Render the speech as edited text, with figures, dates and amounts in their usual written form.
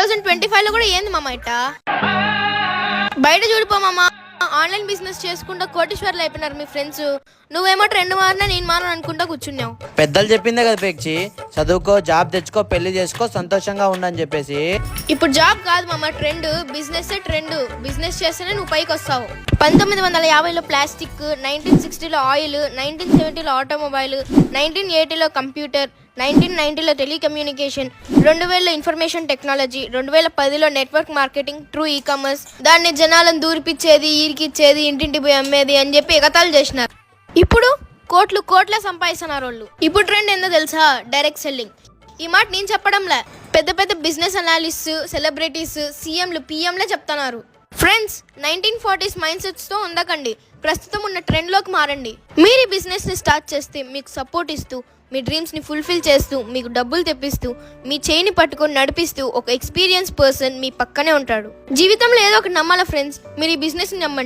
2025 లో కూడా ఏంది మామ ఇట్ట బయట చూడిపో మామ. ఆన్లైన్ బిజినెస్ చేసుకుంటా కోటీశ్వర్లు అయిపోయినారు మీ ఫ్రెండ్స్. నువ్వేమో ట్రెండ్ మారినా నేను మారని అనుకుంటా కూర్చున్నావు. పెద్దలు చెప్పిందే కదా పేక్షి, చదువుకో, జాబ్ తెచ్చుకో, పెళ్లి చేసుకో, సంతోషంగా ఉండని చెప్పేసి. ఇప్పుడు జాబ్ కాదు మామ, ట్రెండ్. Business trend. బిజినెస్ చేస్తేనే నువ్వు పైకి వస్తావు. 1950లో ప్లాస్టిక్, 1960లో ఆయిల్, 1970లో ఆటోమొబైల్, 1980లో కంప్యూటర్, 1990లో టెలికమ్యూనికేషన్, 2000లో ఇన్ఫర్మేషన్ టెక్నాలజీ, 2010లో నెట్వర్క్ మార్కెటింగ్, ట్రూ ఈకామర్స్. దాన్ని జనాలను దూరిపిచ్చేది, ఈరికిచ్చేది, ఇంటింటి పోయి అమ్మేది అని చెప్పి ఎగతాళి చేసినారు. ఇప్పుడు కోట్ల సంపాదిస్తున్నారు వాళ్ళు. ఇప్పుడు ట్రెండ్ ఏందో తెలుసా? Direct selling. ఈ మాట నేను చెప్పడంలే, పెద్ద పెద్ద బిజినెస్ అనాలిస్ట్, సెలబ్రిటీస్, సీఎంలు, పిఎంలే చెప్తున్నారు. ఫ్రెండ్స్, 1940s మైండ్ సెట్స్ తో ఉండకండి. ప్రస్తుతం ఉన్న ట్రెండ్ లోకి మారండి. మీరు ఈ బిజినెస్ ని స్టార్ట్ చేస్తే మీకు సపోర్ట్ ఇస్తూ, మీ డ్రీమ్స్ ని ఫుల్ఫిల్ చేస్తూ, మీకు డబ్బులు తెప్పిస్తూ, మీ చేయిని పట్టుకొని నడిపిస్తూ ఒక ఎక్స్పీరియన్స్ పర్సన్ మీ పక్కనే ఉంటాడు. జీవితంలో ఏదో ఒకటి నమ్మాలా ఫ్రెండ్స్. మీరు ఈ బిజినెస్ ని నమ్మండి.